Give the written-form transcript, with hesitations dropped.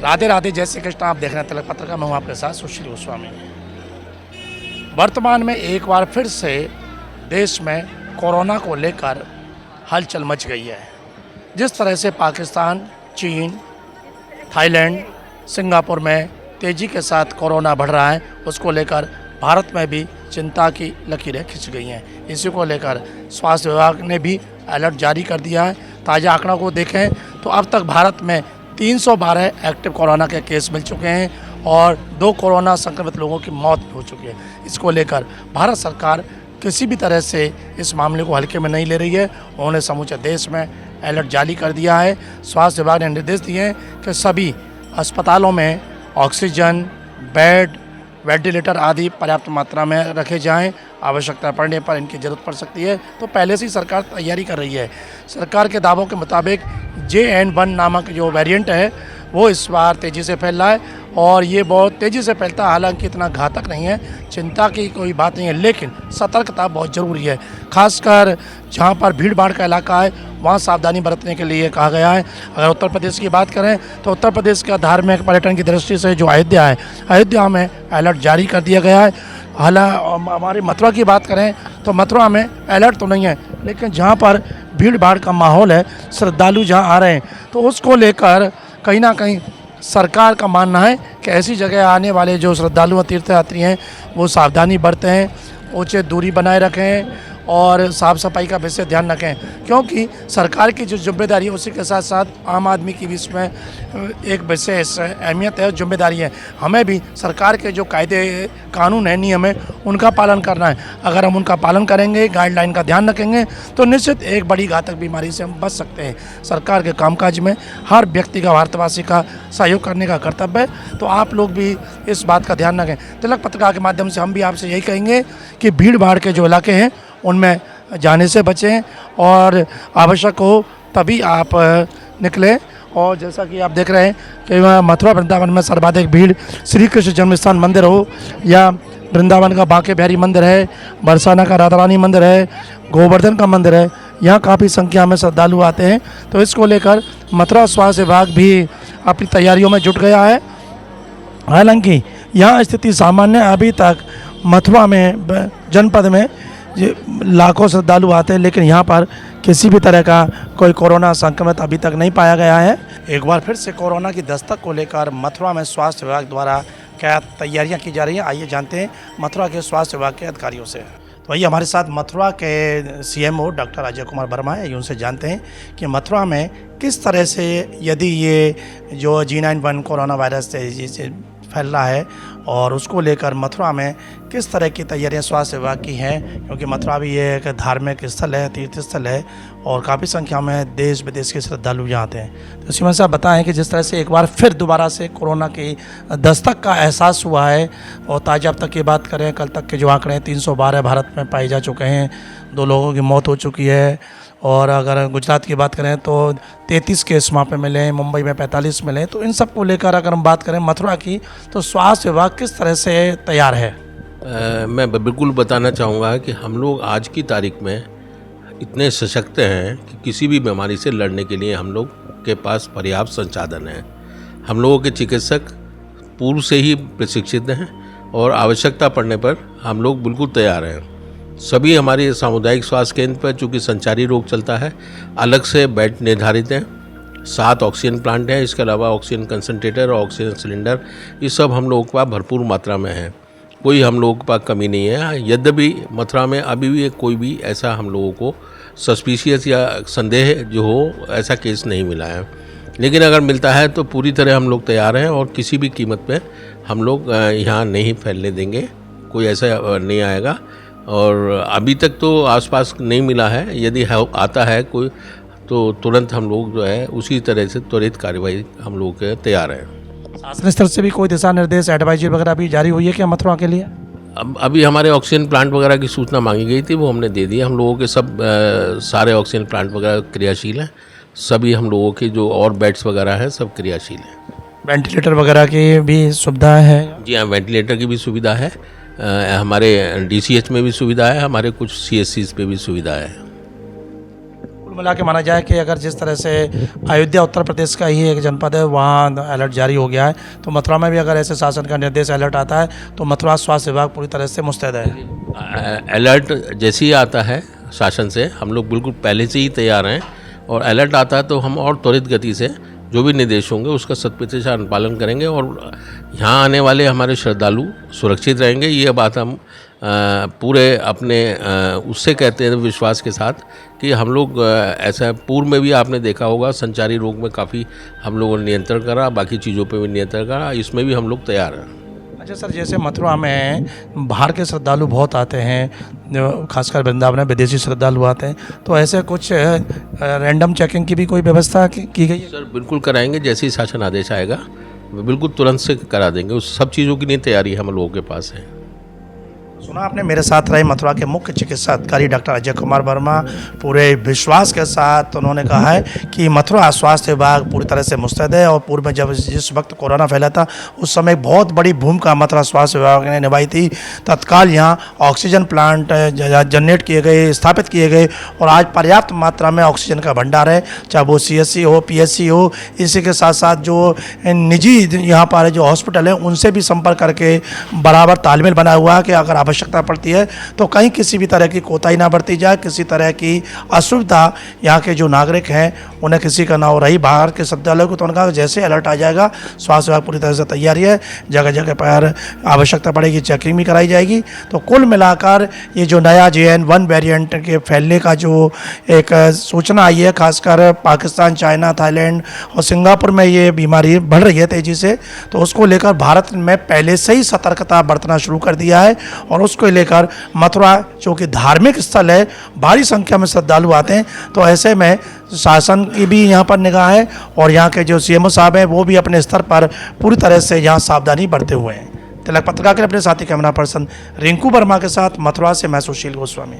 राधे राधे, जय श्री कृष्ण। आप देख रहे हैं तिलक पत्रिका, मैं हूं आपके साथ सुशील गोस्वामी। वर्तमान में एक बार फिर से देश में कोरोना को लेकर हलचल मच गई है। जिस तरह से पाकिस्तान, चीन, थाईलैंड, सिंगापुर में तेज़ी के साथ कोरोना बढ़ रहा है, उसको लेकर भारत में भी चिंता की लकीरें खिंच गई हैं। इसी को लेकर स्वास्थ्य विभाग ने भी अलर्ट जारी कर दिया है। ताज़ा आंकड़ों को देखें तो अब तक भारत में 312 एक्टिव कोरोना के केस मिल चुके हैं और 2 कोरोना संक्रमित लोगों की मौत भी हो चुकी है। इसको लेकर भारत सरकार किसी भी तरह से इस मामले को हल्के में नहीं ले रही है। उन्होंने समूचे देश में अलर्ट जारी कर दिया है। स्वास्थ्य विभाग ने निर्देश दिए हैं कि सभी अस्पतालों में ऑक्सीजन, बेड, वेंटिलेटर आदि पर्याप्त मात्रा में रखे जाएं। आवश्यकता पड़ने पर इनकी ज़रूरत पड़ सकती है, तो पहले से ही सरकार तैयारी कर रही है। सरकार के दावों के मुताबिक JN1 नामक जो वेरिएंट है वो इस बार तेज़ी से फैल रहा है और ये बहुत तेज़ी से फैलता है। हालांकि इतना घातक नहीं है, चिंता की कोई बात नहीं है, लेकिन सतर्कता बहुत ज़रूरी है। खासकर जहाँ पर भीड़ भाड़ का इलाका है वहाँ सावधानी बरतने के लिए कहा गया है। अगर उत्तर प्रदेश की बात करें तो उत्तर प्रदेश का धार्मिक पर्यटन की दृष्टि से जो अयोध्या है, अयोध्या में अलर्ट जारी कर दिया गया है। हालांकि हमारी मथुरा की बात करें तो मथुरा में अलर्ट तो नहीं है, लेकिन जहाँ पर भीड़ भाड़ का माहौल है, श्रद्धालु जहाँ आ रहे हैं, तो उसको लेकर कहीं ना कहीं सरकार का मानना है कि ऐसी जगह आने वाले जो श्रद्धालु और तीर्थयात्री हैं वो सावधानी बरतें, उचित दूरी बनाए रखें और साफ़ सफाई का विशेष ध्यान रखें। क्योंकि सरकार की जो जिम्मेदारी है उसी के साथ साथ आम आदमी की भी इसमें एक विशेष अहमियत है और जिम्मेदारी है। हमें भी सरकार के जो कायदे कानून है, नियम है, उनका पालन करना है। अगर हम उनका पालन करेंगे, गाइडलाइन का ध्यान रखेंगे, तो निश्चित एक बड़ी घातक बीमारी से हम बच सकते हैं। सरकार के कामकाज में हर व्यक्ति का, भारतवासी का सहयोग करने का कर्तव्य है, तो आप लोग भी इस बात का ध्यान रखें। तिलक पत्रिका के माध्यम से हम भी आपसे यही कहेंगे कि भीड़ भाड़ के जो इलाके हैं उनमें जाने से बचें और आवश्यक हो तभी आप निकलें। और जैसा कि आप देख रहे हैं कि मथुरा वृंदावन में सर्वाधिक भीड़ श्री कृष्ण जन्मस्थान मंदिर हो या वृंदावन का बांके बिहारी मंदिर है, बरसाना का राधा रानी मंदिर है, गोवर्धन का मंदिर है, यहाँ काफ़ी संख्या में श्रद्धालु आते हैं। तो इसको लेकर मथुरा स्वास्थ्य विभाग भी अपनी तैयारियों में जुट गया है। हालांकि यहाँ स्थिति सामान्य, अभी तक मथुरा में जनपद में लाखों श्रद्धालु आते हैं, लेकिन यहाँ पर किसी भी तरह का कोई कोरोना संक्रमित अभी तक नहीं पाया गया है। एक बार फिर से कोरोना की दस्तक को लेकर मथुरा में स्वास्थ्य विभाग द्वारा क्या तैयारियां की जा रही हैं, आइए जानते हैं मथुरा के स्वास्थ्य विभाग के अधिकारियों से। तो आइए हमारे साथ मथुरा के CMO डॉक्टर अजय कुमार वर्मा है, उनसे जानते हैं कि मथुरा में किस तरह से यदि ये जो G91 कोरोना वायरस तेजी से फैल रहा है और उसको लेकर मथुरा में किस तरह की तैयारियां स्वास्थ्य विभाग की हैं, क्योंकि मथुरा भी ये एक धार्मिक स्थल है, तीर्थ स्थल है और काफ़ी संख्या में देश विदेश के श्रद्धालु यहाँ आते हैं। तो इसी में से आप बताएं कि जिस तरह से एक बार फिर दोबारा से कोरोना की दस्तक का एहसास हुआ है और ताज़ा अब तक की बात करें, कल तक के जो आंकड़े 312 भारत में पाए जा चुके हैं, 2 लोगों की मौत हो चुकी है और अगर गुजरात की बात करें तो 33 केस वहाँ पे मिले, मुंबई में 45 मिले। तो इन सब को लेकर अगर हम बात करें मथुरा की, तो स्वास्थ्य विभाग किस तरह से तैयार है? मैं बिल्कुल बताना चाहूँगा कि हम लोग आज की तारीख में इतने सशक्त हैं कि किसी भी बीमारी से लड़ने के लिए हम लोग के पास पर्याप्त संसाधन हैं। हम लोगों के चिकित्सक पूर्व से ही प्रशिक्षित हैं और आवश्यकता पड़ने पर हम लोग बिल्कुल तैयार हैं। सभी हमारे सामुदायिक स्वास्थ्य केंद्र पर चूँकि संचारी रोग चलता है, अलग से बेड निर्धारित हैं, 7 ऑक्सीजन प्लांट हैं, इसके अलावा ऑक्सीजन कंसनट्रेटर और ऑक्सीजन सिलेंडर, ये सब हम लोगों के पास भरपूर मात्रा में है। कोई हम लोगों के पास कमी नहीं है। यद्यपि मथुरा में अभी भी कोई भी ऐसा हम लोगों को सस्पिशियस या संदेह जो हो ऐसा केस नहीं मिला है, लेकिन अगर मिलता है तो पूरी तरह हम लोग तैयार हैं और किसी भी कीमत पे हम लोग यहाँ नहीं फैलने देंगे, कोई ऐसा नहीं आएगा। और अभी तक तो आसपास नहीं मिला है, यदि आता है कोई तो तुरंत हम लोग जो है उसी तरह से त्वरित कार्रवाई हम लोग के तैयार हैं। शासन स्तर से भी कोई दिशा निर्देश, एडवाइजरी वगैरह भी जारी हुई है क्या मथुरा के लिए? अभी हमारे ऑक्सीजन प्लांट वगैरह की सूचना मांगी गई थी, वो हमने दे दी। हम लोगों के सब सारे ऑक्सीजन प्लांट वगैरह क्रियाशील हैं, सभी हम लोगों के जो और बेड्स वगैरह हैं सब क्रियाशील हैं। वेंटिलेटर वगैरह की भी सुविधा है? जी हाँ, वेंटिलेटर की भी सुविधा है, हमारे DCH में भी सुविधा है, हमारे कुछ CSCs पे भी सुविधा है। कुल मिला के माना जाए कि अगर जिस तरह से अयोध्या उत्तर प्रदेश का ही एक जनपद है, वहाँ अलर्ट जारी हो गया है, तो मथुरा में भी अगर ऐसे शासन का निर्देश अलर्ट आता है तो मथुरा स्वास्थ्य विभाग पूरी तरह से मुस्तैद है। अलर्ट जैसे ही आता है शासन से, हम लोग बिल्कुल पहले से ही तैयार हैं, और अलर्ट आता है तो हम और त्वरित गति से जो भी निर्देश होंगे उसका 100% अनुपालन करेंगे, और यहाँ आने वाले हमारे श्रद्धालु सुरक्षित रहेंगे। ये बात हम पूरे अपने उससे कहते हैं विश्वास के साथ कि हम लोग ऐसा पूर्व में भी आपने देखा होगा, संचारी रोग में काफ़ी हम लोगों ने नियंत्रण करा, बाकी चीज़ों पे भी नियंत्रण करा, इसमें भी हम लोग तैयार हैं। अच्छा सर, जैसे मथुरा में बाहर के श्रद्धालु बहुत आते हैं, खासकर वृंदावन में विदेशी श्रद्धालु आते हैं, तो ऐसे कुछ रैंडम चेकिंग की भी कोई व्यवस्था की गई है? सर बिल्कुल कराएंगे, जैसे ही शासन आदेश आएगा बिल्कुल तुरंत से करा देंगे। उस सब चीज़ों की नहीं तैयारी हम लोगों के पास है। सुना आपने, मेरे साथ रहे मथुरा के मुख्य चिकित्सा अधिकारी डॉक्टर अजय कुमार वर्मा। पूरे विश्वास के साथ उन्होंने कहा है कि मथुरा स्वास्थ्य विभाग पूरी तरह से मुस्तैद है, और पूर्व में जब जिस वक्त कोरोना फैला था उस समय बहुत बड़ी भूमिका मथुरा स्वास्थ्य विभाग ने निभाई थी। तत्काल यहाँ ऑक्सीजन प्लांट जनरेट किए गए, स्थापित किए गए, और आज पर्याप्त मात्रा में ऑक्सीजन का भंडार है, चाहे वो CSC हो, PSC हो। इसी के साथ साथ जो निजी यहाँ पर जो हॉस्पिटल है उनसे भी संपर्क करके बराबर तालमेल बना हुआ है कि अगर आवश्यकता पड़ती है तो कहीं किसी भी तरह की कोताही ना बरती जाए, किसी तरह की असुविधा यहाँ के जो नागरिक हैं उन्हें किसी का ना हो रही। बाहर के श्रद्धालुओं को तो उनका जैसे अलर्ट आ जाएगा, स्वास्थ्य विभाग पूरी तरह से तैयारी है, जगह जगह पर आवश्यकता पड़ेगी चेकिंग भी कराई जाएगी। तो कुल मिलाकर ये जो नया JN1 वेरिएंट के फैलने का जो एक सूचना आई है, खासकर पाकिस्तान, चाइना, थाईलैंड और सिंगापुर में ये बीमारी बढ़ रही है तेज़ी से, तो उसको लेकर भारत में पहले से ही सतर्कता बरतना शुरू कर दिया है, और उसको लेकर मथुरा जो कि धार्मिक स्थल है, भारी संख्या में श्रद्धालु आते हैं, तो ऐसे में शासन की भी यहाँ पर निगाह है, और यहाँ के जो CMO साहब हैं वो भी अपने स्तर पर पूरी तरह से यहाँ सावधानी बरते हुए हैं। तिलक पत्रकार के अपने साथी कैमरा पर्सन रिंकू वर्मा के साथ मथुरा से मैं सुशील गोस्वामी।